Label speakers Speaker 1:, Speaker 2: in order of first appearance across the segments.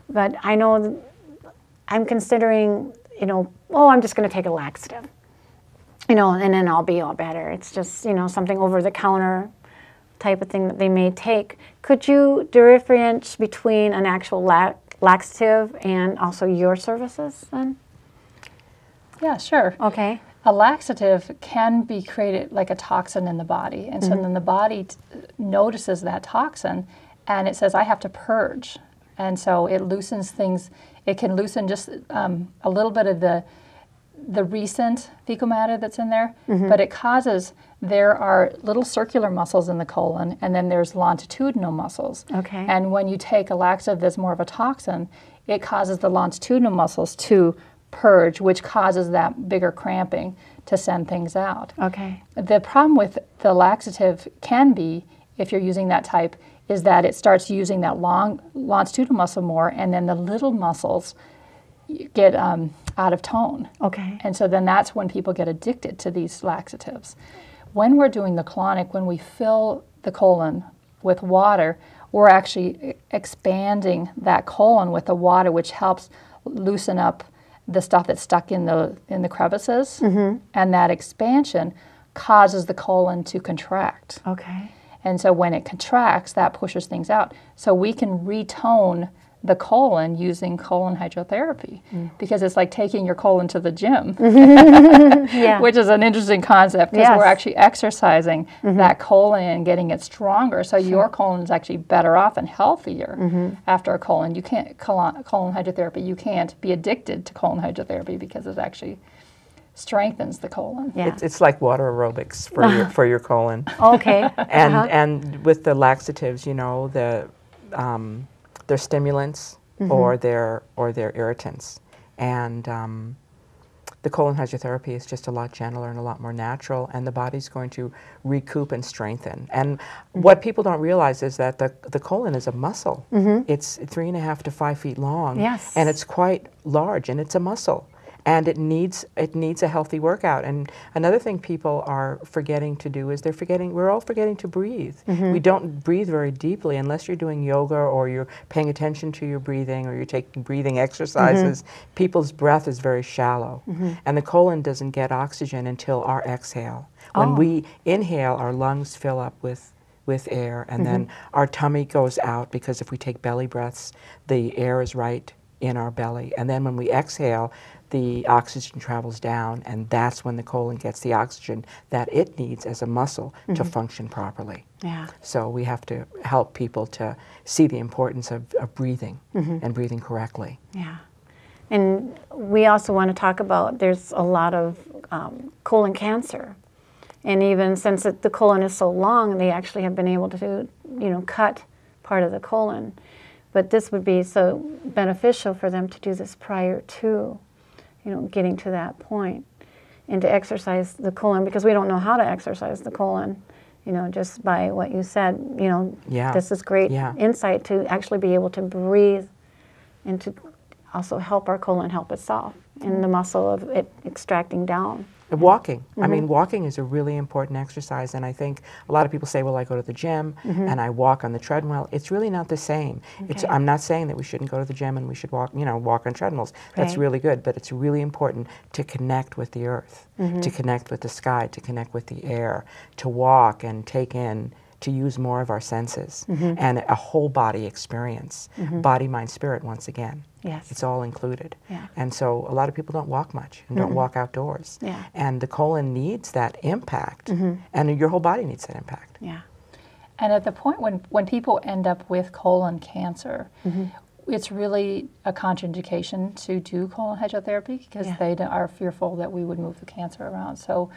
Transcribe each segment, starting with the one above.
Speaker 1: But I know I'm considering, you know, oh, I'm just going to take a laxative, you know, and then I'll be all better. It's just, you know, something over the counter type of thing that they may take. Could you differentiate between an actual laxative and also your services then?
Speaker 2: Yeah, sure.
Speaker 1: Okay.
Speaker 2: A laxative can be created like a toxin in the body. And so then the body notices that toxin and it says, I have to purge. And so it loosens things. It can loosen just a little bit of the recent fecal matter that's in there, but it causes, there are little circular muscles in the colon, and then there's longitudinal muscles.
Speaker 1: Okay.
Speaker 2: And when you take a laxative that's more of a toxin, it causes the longitudinal muscles to purge, which causes that bigger cramping to send things out.
Speaker 1: Okay.
Speaker 2: The problem with the laxative can be, if you're using that type, is that it starts using that longitudinal muscle more, and then the little muscles get out of tone.
Speaker 1: Okay.
Speaker 2: And so then that's when people get addicted to these laxatives. When we're doing the colonic, when we fill the colon with water, we're actually expanding that colon with the water, which helps loosen up the stuff that's stuck in the crevices, and that expansion causes the colon to contract.
Speaker 1: Okay.
Speaker 2: And so when it contracts, that pushes things out. So we can retone the colon using colon hydrotherapy, because it's like taking your colon to the gym, which is an interesting concept, because we're actually exercising that colon and getting it stronger. So your colon is actually better off and healthier after a colon. You can't colon hydrotherapy. You can't be addicted to colon hydrotherapy because it actually strengthens the colon.
Speaker 1: Yeah.
Speaker 3: It's like water aerobics for your colon.
Speaker 1: Okay.
Speaker 3: And with the laxatives, you know, they're stimulants or they're irritants, and the colon hydrotherapy is just a lot gentler and a lot more natural, and the body's going to recoup and strengthen. And what people don't realize is that the colon is a muscle. It's 3.5 to 5 feet long, and it's quite large, and it's a muscle. And it needs a healthy workout. And another thing people are forgetting to do is we're all forgetting to breathe. We don't breathe very deeply unless you're doing yoga or you're paying attention to your breathing or you're taking breathing exercises. People's breath is very shallow. And the colon doesn't get oxygen until our exhale. When we inhale, our lungs fill up with air, and then our tummy goes out, because if we take belly breaths, the air is right in our belly. And then when we exhale, the oxygen travels down, and that's when the colon gets the oxygen that it needs as a muscle to function properly.
Speaker 1: Yeah.
Speaker 3: So we have to help people to see the importance of breathing and breathing correctly.
Speaker 1: Yeah. And we also want to talk about, there's a lot of colon cancer. And even since the colon is so long, they actually have been able to, you know, cut part of the colon. But this would be so beneficial for them to do this prior to, you know, getting to that point, and to exercise the colon, because we don't know how to exercise the colon, you know, just by what you said, you know. This is great insight to actually be able to breathe and to also help our colon help itself in the muscle of it extracting down.
Speaker 3: Walking. I mean, walking is a really important exercise, and I think a lot of people say, well, I go to the gym and I walk on the treadmill. It's really not the same. I'm not saying that we shouldn't go to the gym and we should walk on treadmills. That's really good, but it's really important to connect with the earth, to connect with the sky, to connect with the air, to walk and take in, to use more of our senses, and a whole body experience. Body, mind, spirit, once again.
Speaker 1: Yes.
Speaker 3: It's all included.
Speaker 1: Yeah.
Speaker 3: And so a lot of people don't walk much and don't walk outdoors.
Speaker 1: Yeah.
Speaker 3: And the colon needs that impact, and your whole body needs that impact.
Speaker 2: Yeah. And at the point when people end up with colon cancer, it's really a contraindication to do colon hydrotherapy, because they are fearful that we would move the cancer around. So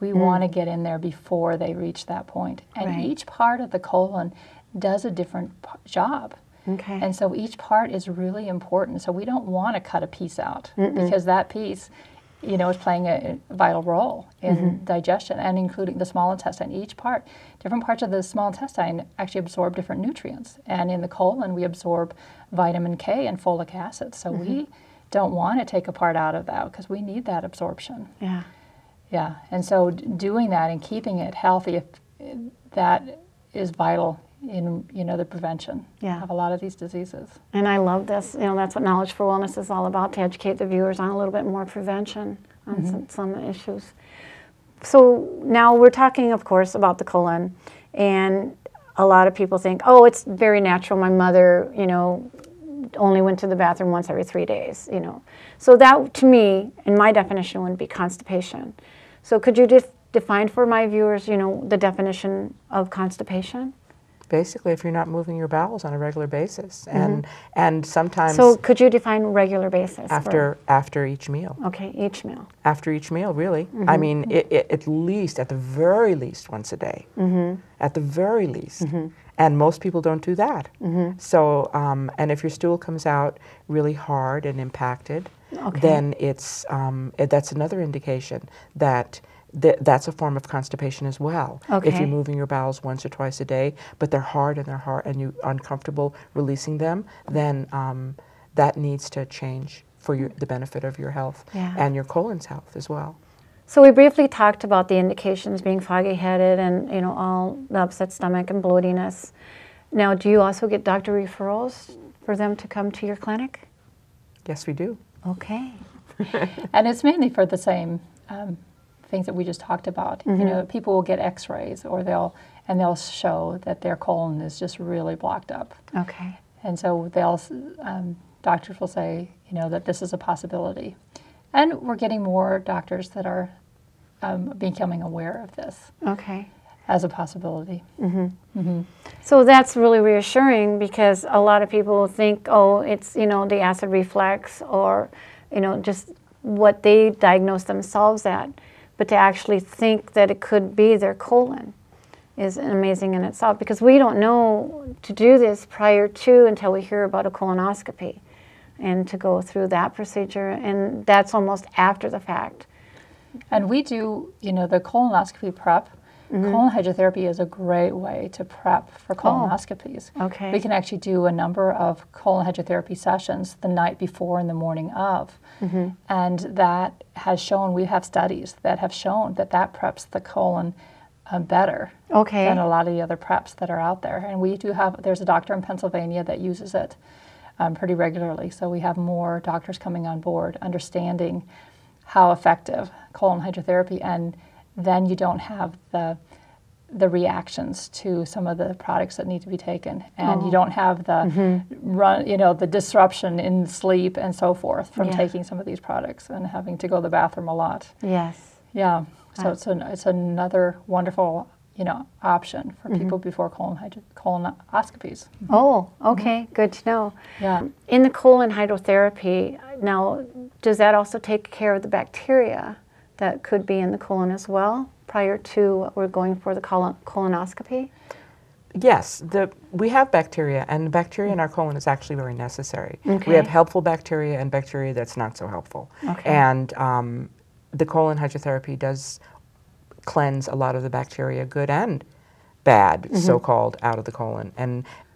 Speaker 2: we want to get in there before they reach that point. And each part of the colon does a different job.
Speaker 1: Okay.
Speaker 2: And so each part is really important. So we don't want to cut a piece out, because that piece, you know, is playing a vital role in digestion, and including the small intestine. Each part, different parts of the small intestine actually absorb different nutrients. And in the colon, we absorb vitamin K and folic acid. So we don't want to take a part out of that, because we need that absorption.
Speaker 1: Yeah.
Speaker 2: Yeah, and so doing that and keeping it healthy, that is vital in, the prevention of a lot of these diseases.
Speaker 1: And I love this. That's what Knowledge for Wellness is all about, to educate the viewers on a little bit more prevention on some issues. So now we're talking, of course, about the colon, and a lot of people think, oh, it's very natural. My mother, only went to the bathroom once every 3 days, So that, to me, in my definition, would be constipation. So could you define for my viewers, the definition of constipation?
Speaker 3: Basically, if you're not moving your bowels on a regular basis, and sometimes.
Speaker 1: So could you define regular basis?
Speaker 3: After each meal.
Speaker 1: Okay, each meal.
Speaker 3: After each meal, really. I mean, at least, at the very least, once a day. At the very least. And most people don't do that. So, and if your stool comes out really hard and impacted, then it's that's another indication that that's a form of constipation as well. If you're moving your bowels once or twice a day, but they're hard and you're uncomfortable releasing them, then that needs to change for the benefit of your health and your colon's health as well.
Speaker 1: So we briefly talked about the indications, being foggy-headed and all the upset stomach and bloatiness. Now, do you also get doctor referrals for them to come to your clinic?
Speaker 3: Yes, we do.
Speaker 1: Okay.
Speaker 2: And it's mainly for the same things that we just talked about. People will get X-rays, or they'll show that their colon is just really blocked up.
Speaker 1: Okay.
Speaker 2: And so doctors will say, that this is a possibility. And we're getting more doctors that are becoming aware of this.
Speaker 1: Okay.
Speaker 2: As a possibility.
Speaker 1: So that's really reassuring, because a lot of people think, oh, it's, the acid reflux, or, just what they diagnose themselves at. But to actually think that it could be their colon is amazing in itself, because we don't know to do this prior to until we hear about a colonoscopy, and to go through that procedure, and that's almost after the fact.
Speaker 2: And we do, the colonoscopy prep. Colon hydrotherapy is a great way to prep for colonoscopies.
Speaker 1: Okay.
Speaker 2: We can actually do a number of colon hydrotherapy sessions the night before and the morning of. And that has shown, we have studies that have shown that preps the colon better than a lot of the other preps that are out there. And we do have, there's a doctor in Pennsylvania that uses it pretty regularly. So we have more doctors coming on board, understanding how effective colon hydrotherapy, and then you don't have the reactions to some of the products that need to be taken, and you don't have the the disruption in sleep and so forth from taking some of these products and having to go to the bathroom a lot.
Speaker 1: Yes.
Speaker 2: Yeah. So it's another wonderful option for people before colonoscopies.
Speaker 1: Oh, okay, good to know.
Speaker 2: Yeah.
Speaker 1: In the colon hydrotherapy, now, does that also take care of the bacteria that could be in the colon as well, prior to what we're going for the colonoscopy?
Speaker 3: Yes, we have bacteria, and bacteria in our colon is actually very necessary. We have helpful bacteria and bacteria that's not so helpful. And the colon hydrotherapy does cleanse a lot of the bacteria, good and bad, so-called, out of the colon.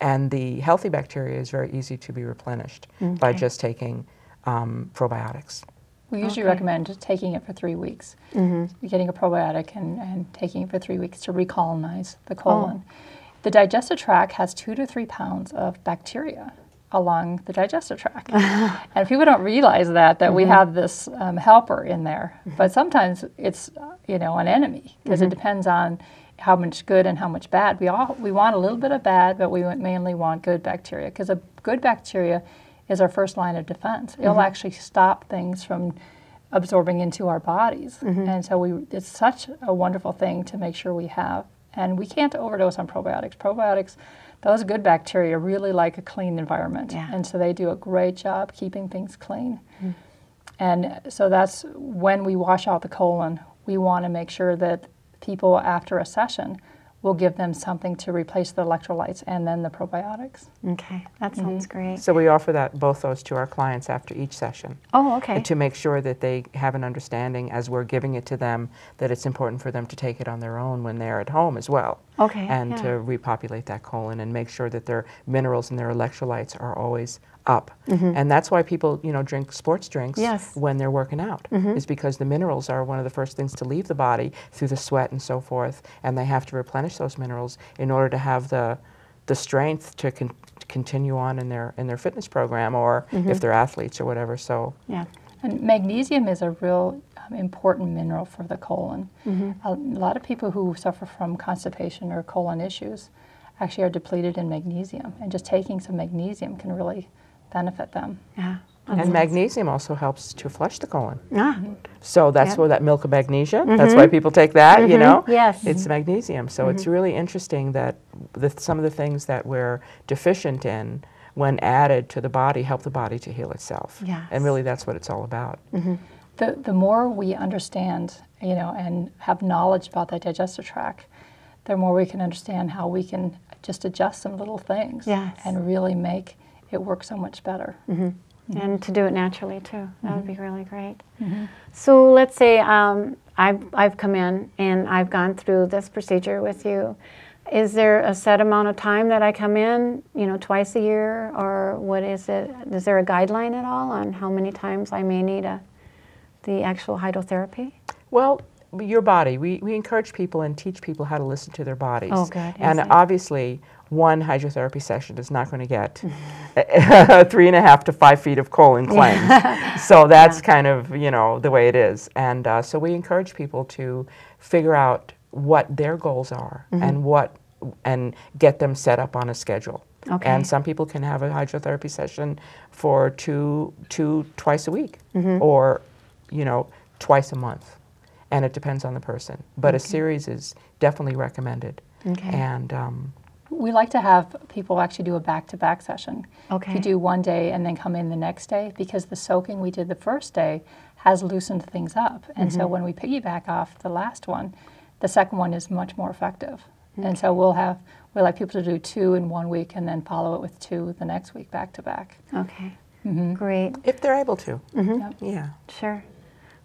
Speaker 3: And the healthy bacteria is very easy to be replenished by just taking probiotics.
Speaker 2: We usually recommend taking it for 3 weeks. Getting a probiotic and taking it for 3 weeks to recolonize the colon. The digestive tract has 2 to 3 pounds of bacteria along the digestive tract. And people don't realize that we have this helper in there. But sometimes it's an enemy, because it depends on how much good and how much bad. We want a little bit of bad, but we mainly want good bacteria, because a good bacteria is our first line of defense. It'll actually stop things from absorbing into our bodies. And so it's such a wonderful thing to make sure we have. And we can't overdose on probiotics. Probiotics, those good bacteria really like a clean environment. And so they do a great job keeping things clean. And so that's when we wash out the colon, we want to make sure that people, after a session, we'll give them something to replace the electrolytes and then the probiotics.
Speaker 1: Okay, that sounds great.
Speaker 3: So we offer both those to our clients after each session.
Speaker 1: Oh, okay.
Speaker 3: To make sure that they have an understanding, as we're giving it to them, that it's important for them to take it on their own when they're at home as well.
Speaker 1: Okay.
Speaker 3: And to repopulate that colon and make sure that their minerals and their electrolytes are always up. And that's why people, drink sports drinks when they're working out, is because the minerals are one of the first things to leave the body through the sweat and so forth, and they have to replenish those minerals in order to have the the strength to continue on in their fitness program, or if they're athletes or whatever. So
Speaker 1: Yeah.
Speaker 2: And magnesium is a real important mineral for the colon. A lot of people who suffer from constipation or colon issues actually are depleted in magnesium, and just taking some magnesium can really benefit them.
Speaker 1: Yeah.
Speaker 3: and magnesium also helps to flush the colon.
Speaker 1: Ah.
Speaker 3: So that's
Speaker 1: Yep.
Speaker 3: where that milk of magnesia, that's why people take that, you know?
Speaker 1: Yes.
Speaker 3: It's magnesium. So it's really interesting that some of the things that we're deficient in, when added to the body, help the body to heal itself.
Speaker 1: Yes.
Speaker 3: And really that's what it's all about.
Speaker 2: The more we understand, you know, and have knowledge about the digestive tract, the more we can understand how we can just adjust some little things
Speaker 1: Yes.
Speaker 2: and really make it work so much better.
Speaker 1: And to do it naturally too. That would be really great. So let's say I've come in and I've gone through this procedure with you. Is there a set amount of time that I come in, you know, twice a year, or what is it? Is there a guideline at all on how many times I may need the actual hydrotherapy?
Speaker 3: Well, your body, we encourage people and teach people how to listen to their bodies.
Speaker 1: Oh, good.
Speaker 3: And
Speaker 1: Yes,
Speaker 3: obviously, one hydrotherapy session is not going to get 3.5 to 5 feet of colon cleanse. So that's kind of, you know, the way it is. And so we encourage people to figure out what their goals are and get them set up on a schedule.
Speaker 1: Okay.
Speaker 3: And some people can have a hydrotherapy session for twice a week, or, you know, twice a month. And it depends on the person. But a series is definitely recommended.
Speaker 1: Okay.
Speaker 3: And
Speaker 2: We like to have people actually do a back-to-back session.
Speaker 1: Okay.
Speaker 2: You do one day and then come in the next day, because the soaking we did the first day has loosened things up. And so when we piggyback off the last one, the second one is much more effective. And so we like people to do 2 in 1 week and then follow it with 2 the next week back to back.
Speaker 1: Okay. Great.
Speaker 3: if they're able to,
Speaker 2: Yep.
Speaker 3: yeah.
Speaker 1: Sure.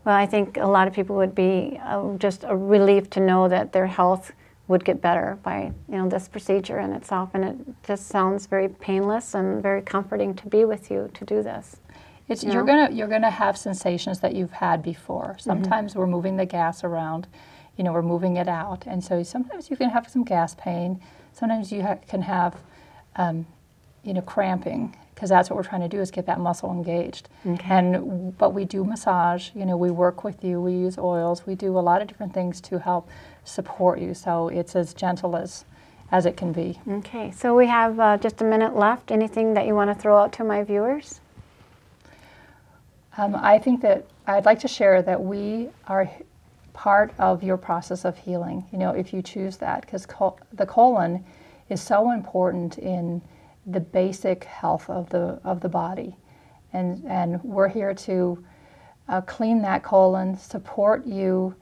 Speaker 1: Well, I think a lot of people would be just a relief to know that their health would get better by, you know, this procedure in itself. And it just sounds very painless and very comforting to be with you to do this.
Speaker 2: It's,
Speaker 1: No?
Speaker 2: you're gonna have sensations that you've had before. Sometimes we're moving the gas around, you know, we're moving it out, and so sometimes you can have some gas pain. Sometimes you can have, you know, cramping, because that's what we're trying to do, is get that muscle engaged.
Speaker 1: Okay.
Speaker 2: But we do massage. You know, we work with you. We use oils. We do a lot of different things to help support you. So it's as gentle as it can be.
Speaker 1: Okay. So we have just a minute left. Anything that you want to throw out to my viewers?
Speaker 2: I think that I'd like to share that we are part of your process of healing, you know, if you choose that, because the colon is so important in the basic health of the body, and we're here to clean that colon, support you,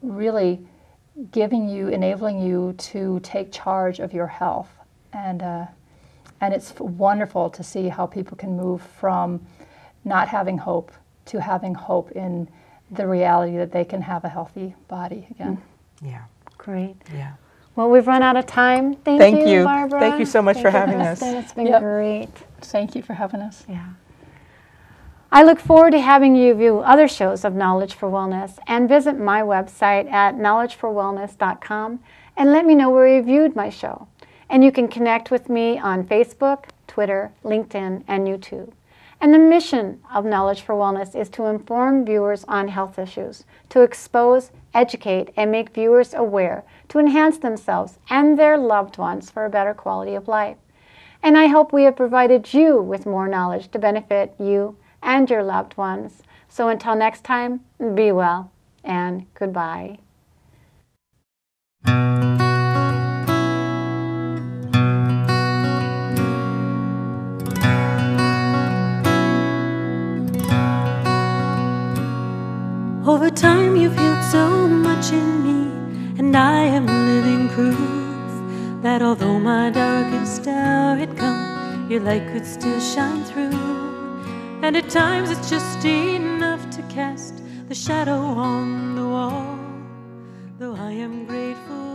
Speaker 2: really enabling you to take charge of your health, and it's wonderful to see how people can move from not having hope to having hope in the reality that they can have a healthy body again.
Speaker 3: Yeah.
Speaker 1: Great.
Speaker 3: Yeah.
Speaker 1: Well, we've run out of time.
Speaker 3: Thank you.
Speaker 1: Barbara.
Speaker 3: Thank you so much for having us.
Speaker 1: It's been
Speaker 2: Yep.
Speaker 1: great.
Speaker 2: Thank you for having us.
Speaker 1: Yeah. I look forward to having you view other shows of Knowledge for Wellness, and visit my website at knowledgeforwellness.com and let me know where you viewed my show. And you can connect with me on Facebook, Twitter, LinkedIn, and YouTube. And the mission of Knowledge for Wellness is to inform viewers on health issues, to expose, educate, and make viewers aware, to enhance themselves and their loved ones for a better quality of life. And I hope we have provided you with more knowledge to benefit you and your loved ones. So until next time, be well and goodbye.
Speaker 4: Over time you've healed so much in me, and I am living proof that although my darkest hour had come, your light could still shine through. And at times it's just enough to cast the shadow on the wall. Though I am grateful